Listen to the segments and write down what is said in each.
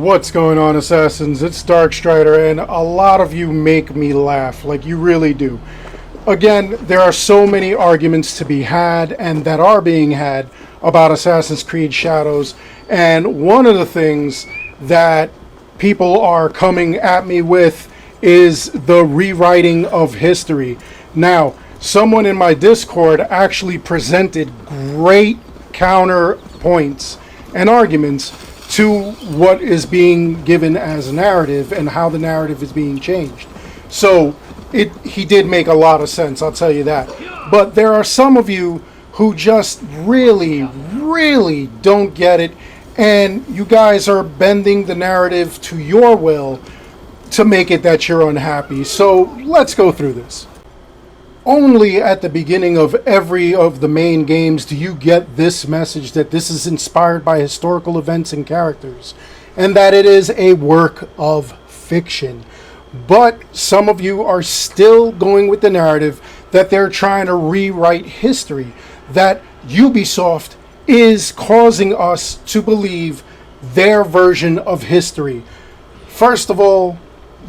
What's going on, Assassins? It's Darkstrider, and a lot of you make me laugh, like you really do. Again, there are so many arguments to be had, and that are being had, about Assassin's Creed Shadows, and one of the things that people are coming at me with is the rewriting of history. Now, someone in my Discord actually presented great counterpoints and arguments to what is being given as a narrative and how the narrative is being changed. So he did make a lot of sense, I'll tell you that. But there are some of you who just really don't get it, and you guys are bending the narrative to your will to make it that you're unhappy. So let's go through this. Only at the beginning of every of the main games do you get this message that this is inspired by historical events and characters, and that it is a work of fiction. But some of you are still going with the narrative that they're trying to rewrite history, that UbiSoft is causing us to believe their version of history. First of all,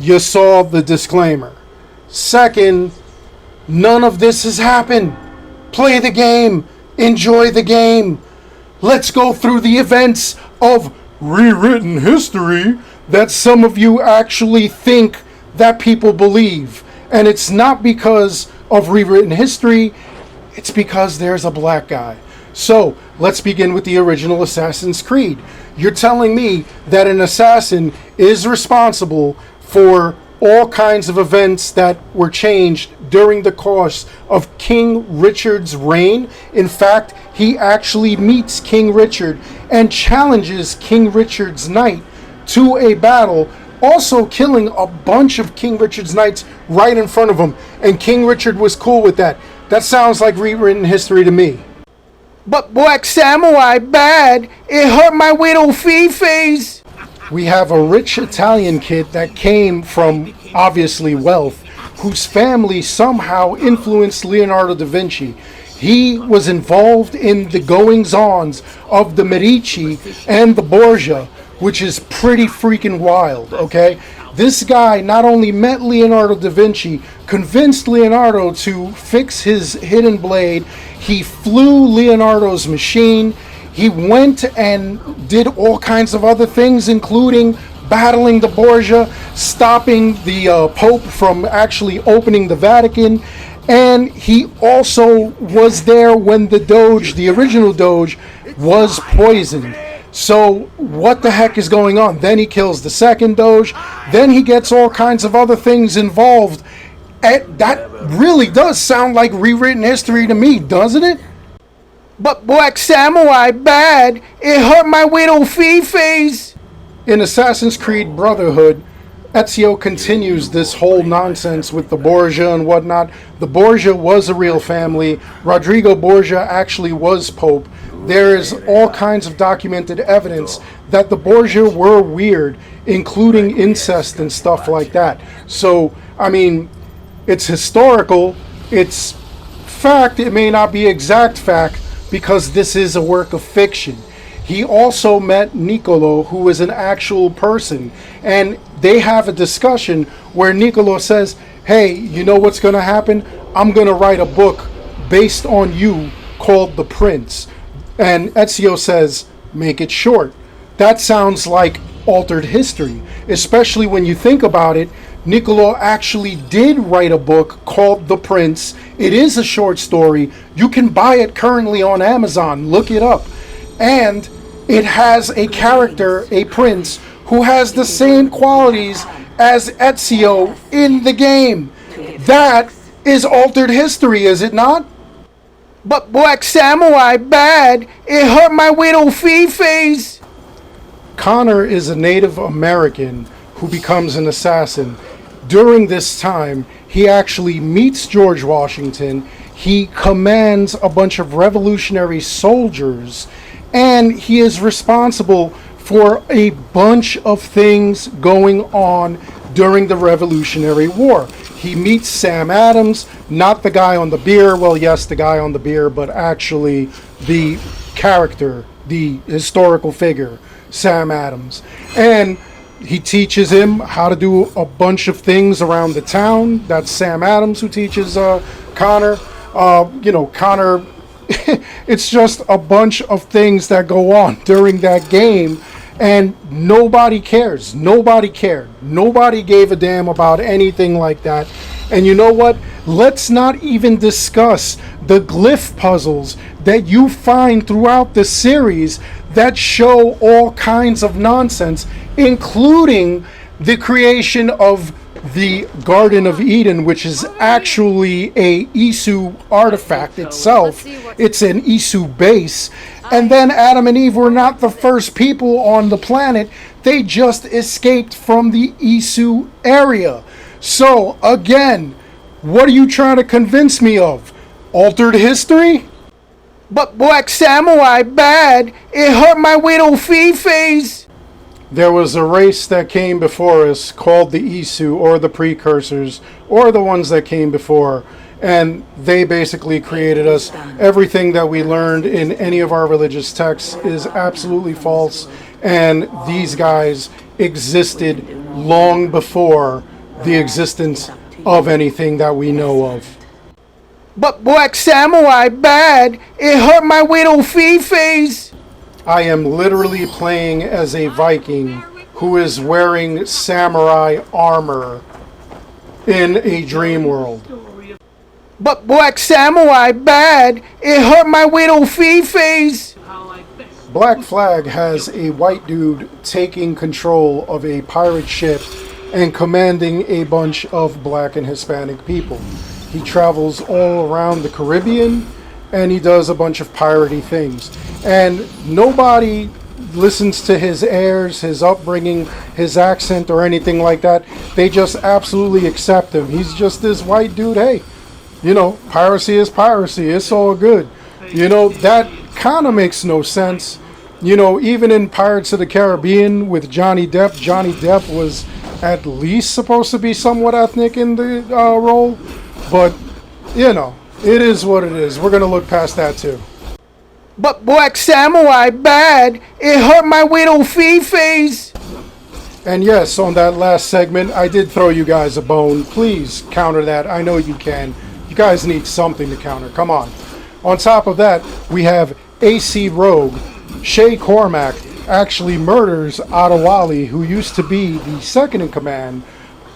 you saw the disclaimer. Second, none of this has happened. Play the game. Enjoy the game. Let's go through the events of rewritten history that some of you actually think that people believe. And it's not because of rewritten history. It's because there's a black guy. So let's begin with the original Assassin's Creed. You're telling me that an assassin is responsible for all kinds of events that were changed during the course of King Richard's reign. In fact, he actually meets King Richard and challenges King Richard's knight to a battle, also killing a bunch of King Richard's knights right in front of him. And King Richard was cool with that. That sounds like rewritten history to me. But Black Samurai bad. It hurt my widow Fifi's. We have a rich Italian kid that came from, obviously, wealth, whose family somehow influenced Leonardo da Vinci. He was involved in the goings-ons of the Medici and the Borgia, which is pretty freaking wild, okay? This guy not only met Leonardo da Vinci, convinced Leonardo to fix his hidden blade, he flew Leonardo's machine. He went and did all kinds of other things, including battling the Borgia, stopping the Pope from actually opening the Vatican, and he also was there when the Doge, the original Doge, was poisoned. So what the heck is going on? Then he kills the second Doge, then he gets all kinds of other things involved. And that really does sound like rewritten history to me, doesn't it? But Black Samurai bad. It hurt my widow Fifi's. In Assassin's Creed Brotherhood, Ezio continues this whole nonsense with the Borgia and whatnot. The Borgia was a real family. Rodrigo Borgia actually was Pope. There is all kinds of documented evidence that the Borgia were weird, including incest and stuff like that. So, I mean, it's historical, it's fact, it may not be exact fact, because this is a work of fiction. He also met Niccolo, who is an actual person, and they have a discussion where Niccolo says, hey, you know what's going to happen? I'm going to write a book based on you called The Prince. And Ezio says, make it short. That sounds like altered history, especially when you think about it. Niccolo actually did write a book called The Prince. It is a short story. You can buy it currently on Amazon. Look it up. And it has a character, a prince, who has the same qualities as Ezio in the game. That is altered history, is it not? But Black Samurai bad. It hurt my widow Fifi's. Connor is a Native American who becomes an assassin. During this time, he actually meets George Washington. He commands a bunch of revolutionary soldiers, and he is responsible for a bunch of things going on during the Revolutionary War. He meets Sam Adams, not the guy on the beer, well, yes, the guy on the beer, but actually the character, the historical figure, Sam Adams. And he teaches him how to do a bunch of things around the town. That's Sam Adams who teaches Connor. Connor, it's just a bunch of things that go on during that game. And nobody cares. Nobody cared. Nobody gave a damn about anything like that. And you know what? Let's not even discuss the glyph puzzles that you find throughout the series that show all kinds of nonsense, including the creation of the Garden of Eden, which is actually a Isu artifact itself. It's an Isu base. And then Adam and Eve were not the first people on the planet. They just escaped from the Isu area. So, again, what are you trying to convince me of? Altered history? But Black Samurai bad. It hurt my widow Fifis. There was a race that came before us called the Isu, or the precursors, or the ones that came before, and they basically created us. Everything that we learned in any of our religious texts is absolutely false, and these guys existed long before the existence of anything that we know of. But Black Samurai bad. It hurt my widow Fifis. I am literally playing as a Viking who is wearing samurai armor in a dream world. But Black Samurai bad. It hurt my widow Fifis. Black Flag has a white dude taking control of a pirate ship and commanding a bunch of black and Hispanic people. He travels all around the Caribbean and he does a bunch of piratey things. And nobody listens to his airs, his upbringing, his accent, or anything like that. They just absolutely accept him. He's just this white dude. Hey, piracy is piracy. It's all good. That kind of makes no sense. Even in Pirates of the Caribbean with Johnny Depp was at least supposed to be somewhat ethnic in the role. But, it is what it is. We're going to look past that too. But Black Samurai bad. It hurt my widow Fifis. And yes, on that last segment, I did throw you guys a bone. Please counter that. I know you can. You guys need something to counter. Come on. On top of that, we have AC Rogue. Shay Cormac actually murders Adewale, who used to be the second in command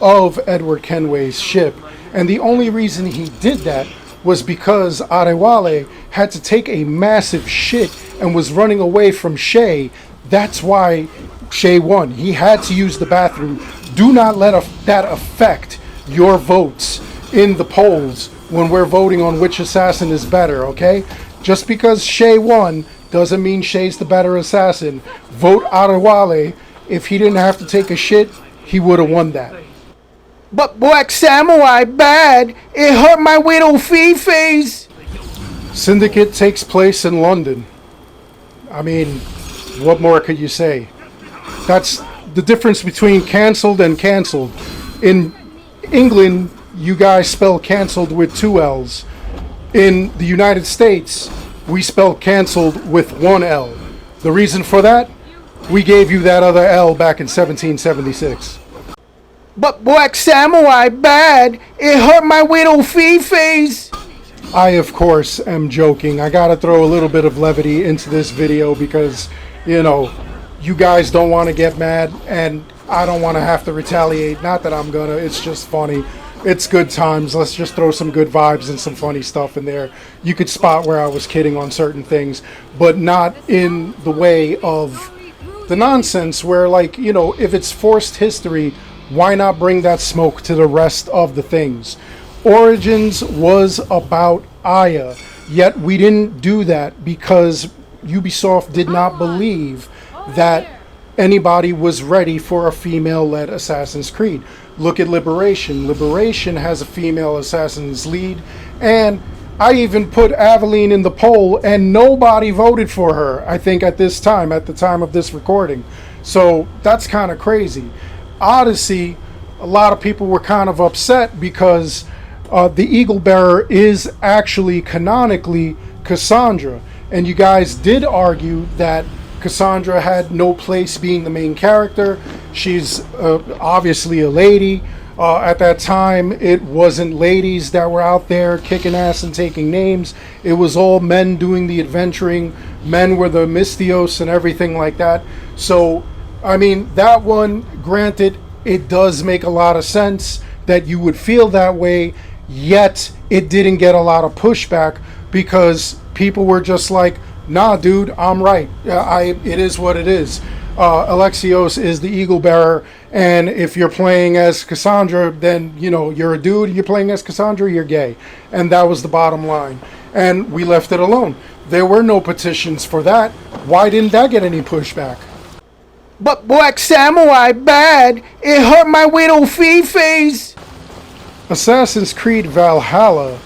of Edward Kenway's ship. And the only reason he did that was because Adewale had to take a massive shit and was running away from Shay. That's why Shay won. He had to use the bathroom. Do not let that affect your votes in the polls when we're voting on which assassin is better, okay? Just because Shay won doesn't mean Shay's the better assassin. Vote Adewale. If he didn't have to take a shit, he would have won that. But Black Samurai bad. It hurt my widow Fifis. Syndicate takes place in London. I mean, what more could you say? That's the difference between cancelled and cancelled. In England, you guys spell cancelled with 2 L's. In the United States, we spell cancelled with 1 L. The reason for that? We gave you that other L back in 1776. But Black Samurai bad. It hurt my widow Fifis. I, of course, am joking. I gotta throw a little bit of levity into this video because, you guys don't want to get mad and I don't want to have to retaliate. Not that I'm gonna. It's just funny. It's good times. Let's just throw some good vibes and some funny stuff in there. You could spot where I was kidding on certain things, but not in the way of the nonsense where, if it's forced history, why not bring that smoke to the rest of the things? Origins was about Aya, yet we didn't do that because UbiSoft did not believe that anybody was ready for a female-led Assassin's Creed. Look at Liberation. Liberation has a female assassin's lead, and I even put Aveline in the poll, and nobody voted for her, I think, at the time of this recording. So that's kind of crazy. Odyssey, a lot of people were kind of upset because the Eagle Bearer is actually canonically Cassandra. And you guys did argue that Cassandra had no place being the main character. She's obviously a lady. At that time, it wasn't ladies that were out there kicking ass and taking names. It was all men doing the adventuring. Men were the Mystios and everything like that. So, I mean, that one, granted, it does make a lot of sense that you would feel that way, yet it didn't get a lot of pushback because people were just like, nah, dude, I'm right. It is what it is. Alexios is the eagle bearer, and if you're playing as Cassandra, then you're a dude. You're playing as Cassandra, you're gay, and that was the bottom line. And we left it alone. There were no petitions for that. Why didn't that get any pushback? But Black Samurai bad. It hurt my widow Fee-Fees. Assassin's Creed Valhalla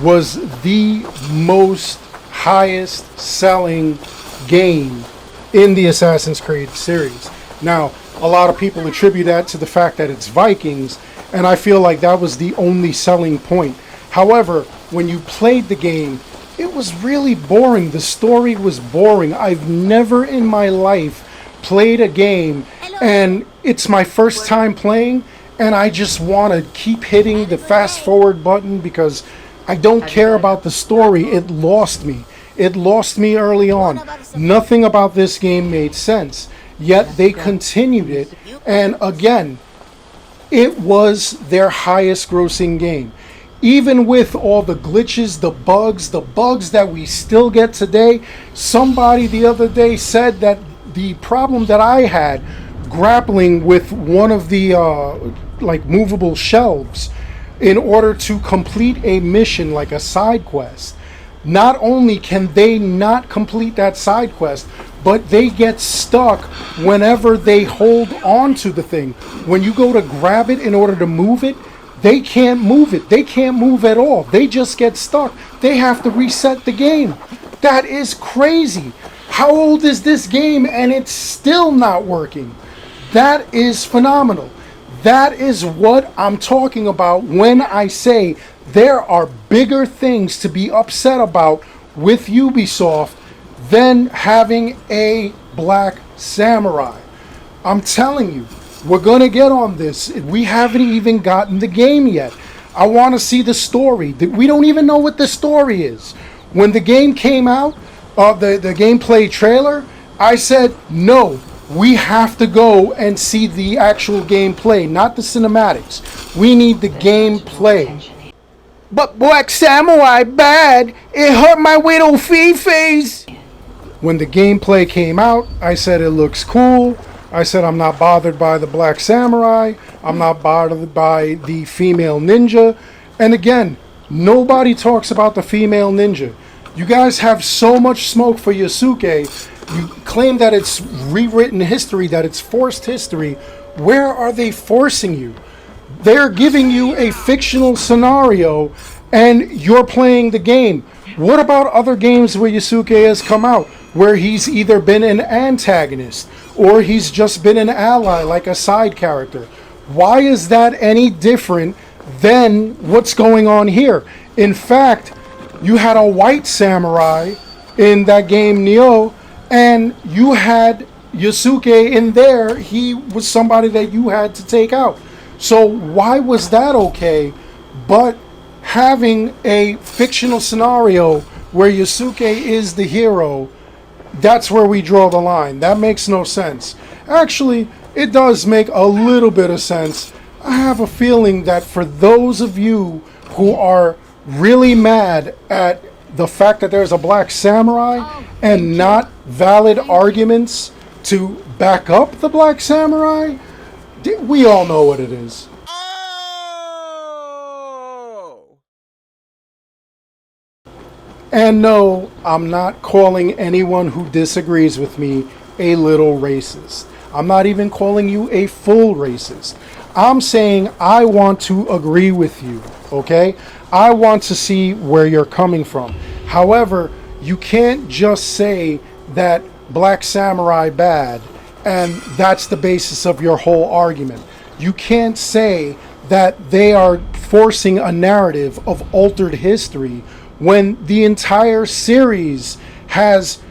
was the most highest selling game in the Assassin's Creed series. Now, a lot of people attribute that to the fact that it's Vikings, and I feel like that was the only selling point. However, when you played the game, it was really boring. The story was boring. I've never in my life played a game, and it's my first time playing, and I just want to keep hitting the fast forward button because I don't care about the story. It lost me. It lost me early on. Nothing about this game made sense. Yet they continued it. And again, it was their highest grossing game. Even with all the glitches, the bugs that we still get today. Somebody the other day said that the problem that I had grappling with one of the like movable shelves in order to complete a mission like a side quest, not only can they not complete that side quest, but they get stuck whenever they hold on to the thing. When you go to grab it in order to move it, they can't move it. They can't move at all. They just get stuck. They have to reset the game. That is crazy. How old is this game and it's still not working? That is phenomenal. That is what I'm talking about when I say there are bigger things to be upset about with Ubisoft than having a Black Samurai. I'm telling you, we're going to get on this. We haven't even gotten the game yet. I want to see the story. We don't even know what the story is. When the game came out, the gameplay trailer, I said, no, we have to go and see the actual gameplay, not the cinematics. We need the gameplay. But Black Samurai bad. It hurt my widow Fee-Fees. When the gameplay came out, I said it looks cool. I said I'm not bothered by the Black Samurai. I'm not bothered by the female ninja. And again, nobody talks about the female ninja. You guys have so much smoke for Yasuke. You claim that it's rewritten history, that it's forced history. Where are they forcing you? They're giving you a fictional scenario and you're playing the game. What about other games where Yasuke has come out, where he's either been an antagonist or he's just been an ally, like a side character? Why is that any different than what's going on here? In fact, you had a white samurai in that game Nioh, and you had Yasuke in there. He was somebody that you had to take out. So why was that okay? But having a fictional scenario where Yasuke is the hero, that's where we draw the line. That makes no sense. Actually, it does make a little bit of sense. I have a feeling that for those of you who are really mad at the fact that there's a Black Samurai and not valid arguments to back up the Black Samurai, we all know what it is. And no, I'm not calling anyone who disagrees with me a little racist. I'm not even calling you a full racist. I'm saying I want to agree with you, okay? I want to see where you're coming from. However, you can't just say that Black Samurai bad and that's the basis of your whole argument. You can't say that they are forcing a narrative of altered history when the entire series has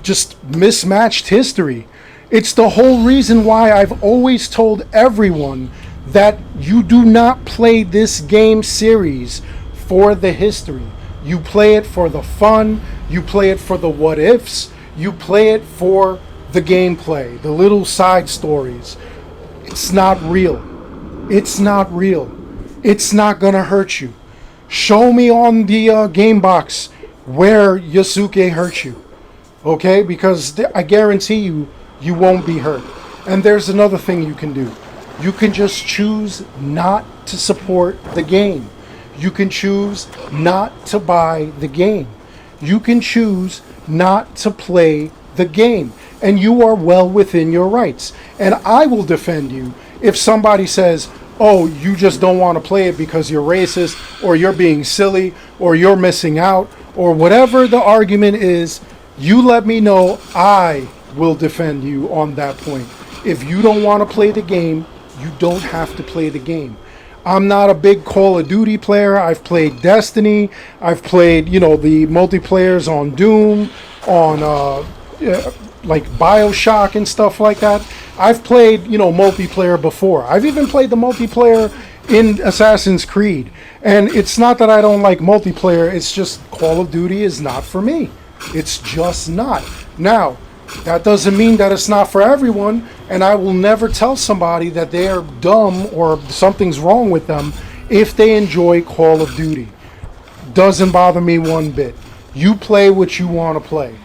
just mismatched history. It's the whole reason why I've always told everyone that you do not play this game series for the history. You play it for the fun, you play it for the what ifs, you play it for the gameplay, the little side stories. It's not real. It's not real. It's not gonna hurt you. Show me on the game box where Yasuke hurt you. Okay? Because I guarantee you, you won't be hurt. And there's another thing you can do. You can just choose not to support the game. You can choose not to buy the game. You can choose not to play the game. And you are well within your rights. And I will defend you if somebody says, oh, you just don't want to play it because you're racist, or you're being silly, or you're missing out, or whatever the argument is. You let me know. I will defend you on that point. If you don't want to play the game, you don't have to play the game. I'm not a big Call of Duty player. I've played Destiny. I've played, the multiplayers on Doom, on like BioShock and stuff like that. I've played, multiplayer before. I've even played the multiplayer in Assassin's Creed. And it's not that I don't like multiplayer. It's just Call of Duty is not for me. It's just not. Now, that doesn't mean that it's not for everyone, and I will never tell somebody that they are dumb or something's wrong with them if they enjoy Call of Duty. Doesn't bother me one bit. You play what you want to play.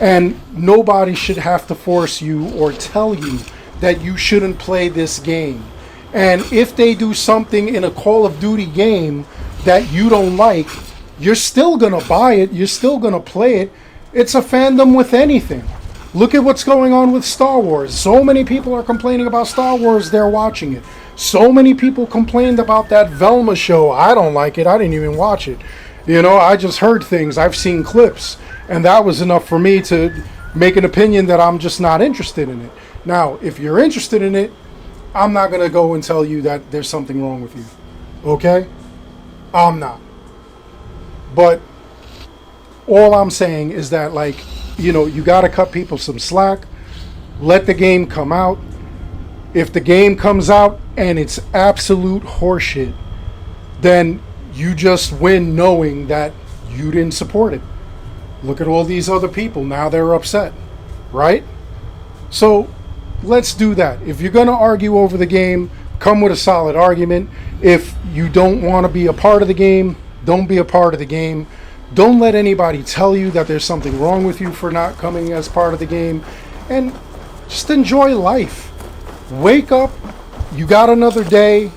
And nobody should have to force you or tell you that you shouldn't play this game. And if they do something in a Call of Duty game that you don't like, you're still going to buy it. You're still going to play it. It's a fandom with anything. Look at what's going on with Star Wars. So many people are complaining about Star Wars. They're watching it. So many people complained about that Velma show. I don't like it. I didn't even watch it. I just heard things. I've seen clips. And that was enough for me to make an opinion that I'm just not interested in it. Now, if you're interested in it, I'm not going to go and tell you that there's something wrong with you. Okay? I'm not. But all I'm saying is that, you got to cut people some slack. Let the game come out. If the game comes out and it's absolute horseshit, then you just win knowing that you didn't support it. Look at all these other people. Now they're upset. Right? So let's do that. If you're going to argue over the game, come with a solid argument. If you don't want to be a part of the game, don't be a part of the game. Don't let anybody tell you that there's something wrong with you for not coming as part of the game. And just enjoy life. Wake up. You got another day.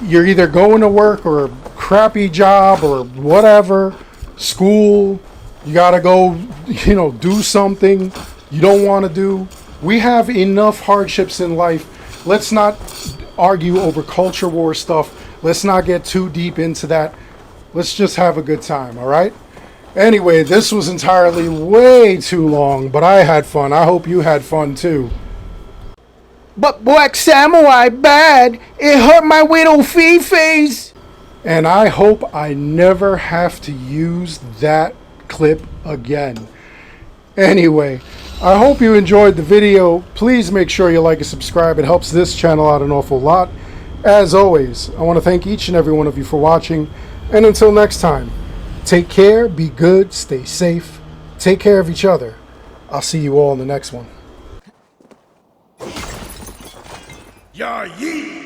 You're either going to work or a crappy job or whatever. School. You got to go, do something you don't want to do. We have enough hardships in life. Let's not argue over culture war stuff. Let's not get too deep into that. Let's just have a good time, all right? Anyway, this was entirely way too long, but I had fun. I hope you had fun too. But Black Samurai bad. It hurt my little face. And I hope I never have to use that clip again. Anyway, I hope you enjoyed the video. Please make sure you like and subscribe. It helps this channel out an awful lot. As always, I want to thank each and every one of you for watching. And until next time, take care, be good, stay safe, take care of each other. I'll see you all in the next one. Yeah, yeet!